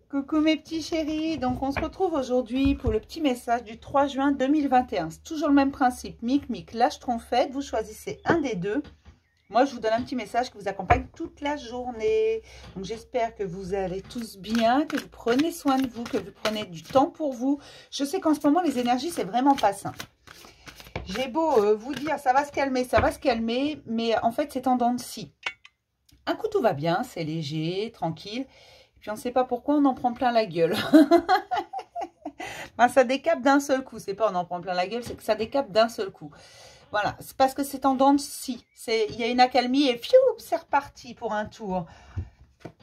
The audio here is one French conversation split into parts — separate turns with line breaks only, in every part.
Coucou mes petits chéris, donc on se retrouve aujourd'hui pour le petit message du 3 juin 2021. C'est toujours le même principe, mic, lâche trompette, vous choisissez un des deux. Moi je vous donne un petit message qui vous accompagne toute la journée. Donc j'espère que vous allez tous bien, que vous prenez soin de vous, que vous prenez du temps pour vous. Je sais qu'en ce moment les énergies c'est vraiment pas simple. J'ai beau vous dire ça va se calmer, mais en fait c'est en dents de scie. Un coup tout va bien, c'est léger, tranquille. Puis on ne sait pas pourquoi on en prend plein la gueule. Enfin, ça décape d'un seul coup. C'est pas on en prend plein la gueule, c'est que ça décape d'un seul coup. Voilà, c'est parce que c'est en dents de scie. Il y a une accalmie et fiou, c'est reparti pour un tour.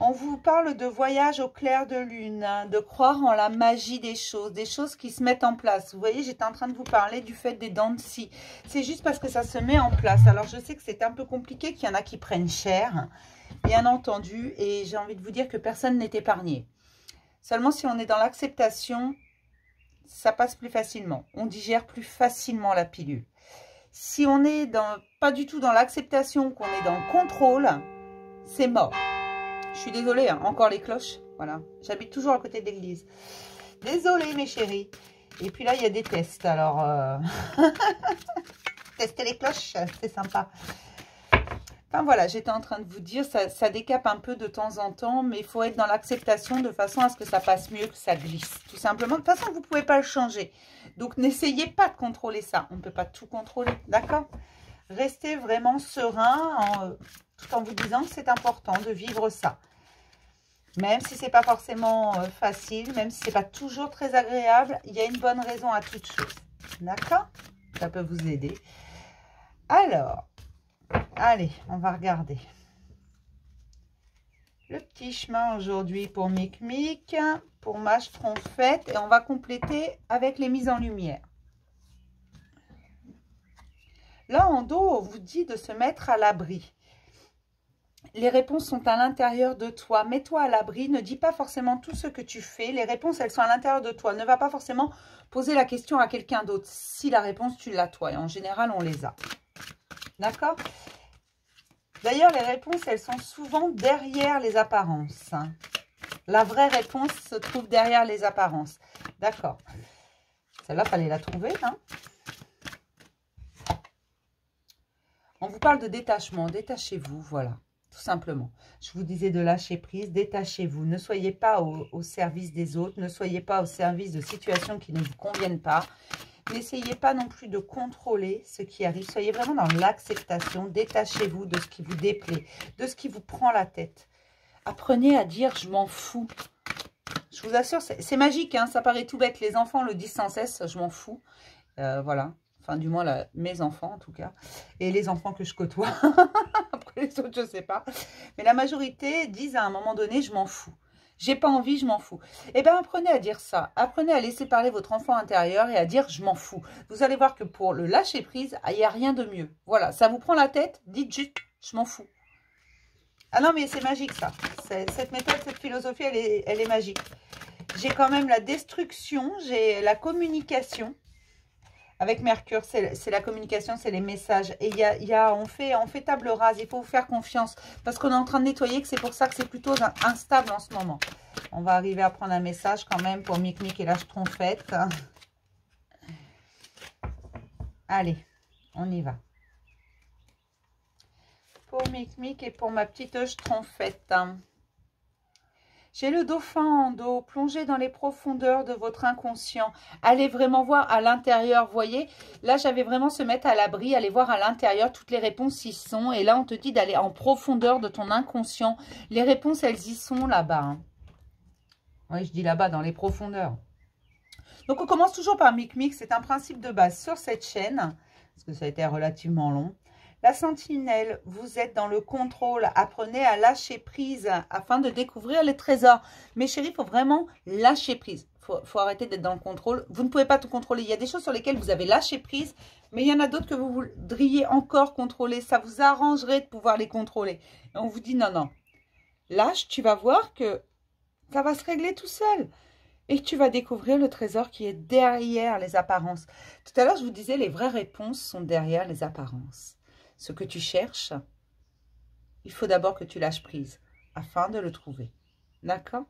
On vous parle de voyage au clair de lune, hein, de croire en la magie des choses qui se mettent en place. Vous voyez, j'étais en train de vous parler du fait des dents de scie. C'est juste parce que ça se met en place. Alors, je sais que c'est un peu compliqué, qu'il y en a qui prennent cher, bien entendu, et j'ai envie de vous dire que personne n'est épargné. Seulement, si on est dans l'acceptation, ça passe plus facilement. On digère plus facilement la pilule. Si on est pas du tout dans l'acceptation, qu'on est dans le contrôle, c'est mort. Je suis désolée, hein, encore les cloches. Voilà, j'habite toujours à côté de l'église. Désolée, mes chéris. Et puis là, il y a des tests. Alors, tester les cloches, c'est sympa. Enfin, voilà, j'étais en train de vous dire, ça décape un peu de temps en temps, mais il faut être dans l'acceptation de façon à ce que ça passe mieux, que ça glisse. Tout simplement. De toute façon, vous ne pouvez pas le changer. Donc, n'essayez pas de contrôler ça. On ne peut pas tout contrôler, d'accord? Restez vraiment serein tout en vous disant que c'est important de vivre ça. Même si ce n'est pas forcément facile, même si ce n'est pas toujours très agréable, il y a une bonne raison à toute chose. D'accord? Ça peut vous aider. Alors, allez, on va regarder. Le petit chemin aujourd'hui pour Mic, pour Mâche Trompette, et on va compléter avec les mises en lumière. Là, en dos, on vous dit de se mettre à l'abri. Les réponses sont à l'intérieur de toi. Mets-toi à l'abri. Ne dis pas forcément tout ce que tu fais. Les réponses, elles sont à l'intérieur de toi. Ne va pas forcément poser la question à quelqu'un d'autre. Si la réponse, tu l'as toi. Et en général, on les a. D'accord? D'ailleurs, les réponses, elles sont souvent derrière les apparences. La vraie réponse se trouve derrière les apparences. D'accord. Celle-là, il fallait la trouver, hein? On vous parle de détachement. Détachez-vous, voilà. Tout simplement. Je vous disais de lâcher prise, détachez-vous. Ne soyez pas au service des autres. Ne soyez pas au service de situations qui ne vous conviennent pas. N'essayez pas non plus de contrôler ce qui arrive. Soyez vraiment dans l'acceptation. Détachez-vous de ce qui vous déplaît, de ce qui vous prend la tête. Apprenez à dire « je m'en fous ». Je vous assure, c'est magique, hein, ça paraît tout bête. Les enfants le disent sans cesse « je m'en fous ». Voilà. Enfin, du moins, là, mes enfants, en tout cas. Et les enfants que je côtoie. Après, les autres, je ne sais pas. Mais la majorité disent à un moment donné, je m'en fous. J'ai pas envie, je m'en fous. Eh bien, apprenez à dire ça. Apprenez à laisser parler votre enfant intérieur et à dire, je m'en fous. Vous allez voir que pour le lâcher prise, il n'y a rien de mieux. Voilà, ça vous prend la tête, dites juste, je m'en fous. Ah non, mais c'est magique, ça. Cette méthode, cette philosophie, elle est magique. J'ai quand même la destruction, j'ai la communication. Avec Mercure, c'est la communication, c'est les messages. Et on fait table rase, il faut vous faire confiance. Parce qu'on est en train de nettoyer, que c'est pour ça que c'est plutôt instable en ce moment. On va arriver à prendre un message quand même pour Mic et Lâche Trompette. Allez, on y va. Pour Mic et pour ma petite Trompette. J'ai le dauphin en dos, plongez dans les profondeurs de votre inconscient. Allez vraiment voir à l'intérieur, voyez. Là, j'avais vraiment se mettre à l'abri, aller voir à l'intérieur, toutes les réponses y sont. Et là, on te dit d'aller en profondeur de ton inconscient. Les réponses, elles y sont là-bas. Hein. Oui, je dis là-bas, dans les profondeurs. Donc, on commence toujours par Mic. C'est un principe de base sur cette chaîne, parce que ça a été relativement long. La sentinelle, vous êtes dans le contrôle. Apprenez à lâcher prise afin de découvrir les trésors. Mes chéris, il faut vraiment lâcher prise. Il faut arrêter d'être dans le contrôle. Vous ne pouvez pas tout contrôler. Il y a des choses sur lesquelles vous avez lâché prise, mais il y en a d'autres que vous voudriez encore contrôler. Ça vous arrangerait de pouvoir les contrôler. Et on vous dit non, non. Lâche, tu vas voir que ça va se régler tout seul. Et que tu vas découvrir le trésor qui est derrière les apparences. Tout à l'heure, je vous disais, les vraies réponses sont derrière les apparences. Ce que tu cherches, il faut d'abord que tu lâches prise afin de le trouver. D'accord?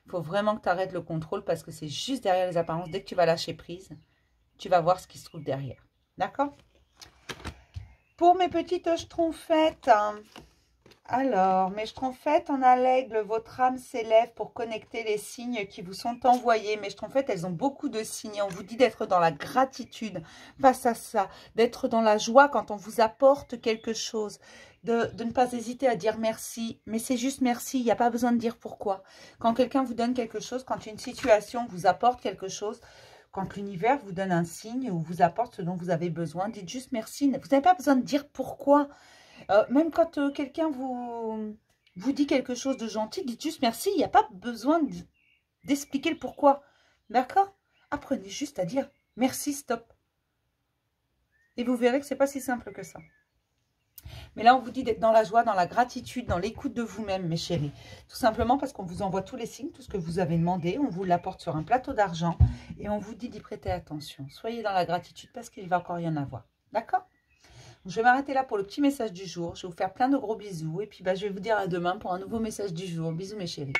Il faut vraiment que tu arrêtes le contrôle parce que c'est juste derrière les apparences. Dès que tu vas lâcher prise, tu vas voir ce qui se trouve derrière. D'accord? Pour mes petites schtroumpfettes, alors, mes schtroumpfettes en a l'aigle, votre âme s'élève pour connecter les signes qui vous sont envoyés. Mes schtroumpfettes, elles ont beaucoup de signes. On vous dit d'être dans la gratitude face à ça, d'être dans la joie quand on vous apporte quelque chose, de ne pas hésiter à dire merci. Mais c'est juste merci, il n'y a pas besoin de dire pourquoi. Quand quelqu'un vous donne quelque chose, quand une situation vous apporte quelque chose, quand l'univers vous donne un signe ou vous apporte ce dont vous avez besoin, dites juste merci. Vous n'avez pas besoin de dire pourquoi. Même quand quelqu'un vous dit quelque chose de gentil, dites juste merci. Il n'y a pas besoin d'expliquer le pourquoi. D'accord? Apprenez juste à dire merci, stop. Et vous verrez que ce n'est pas si simple que ça. Mais là, on vous dit d'être dans la joie, dans la gratitude, dans l'écoute de vous-même, mes chéris. Tout simplement parce qu'on vous envoie tous les signes, tout ce que vous avez demandé. On vous l'apporte sur un plateau d'argent. Et on vous dit d'y prêter attention. Soyez dans la gratitude parce qu'il va encore y en avoir. D'accord? Je vais m'arrêter là pour le petit message du jour. Je vais vous faire plein de gros bisous. Et puis, je vais vous dire à demain pour un nouveau message du jour. Bisous, mes chéris.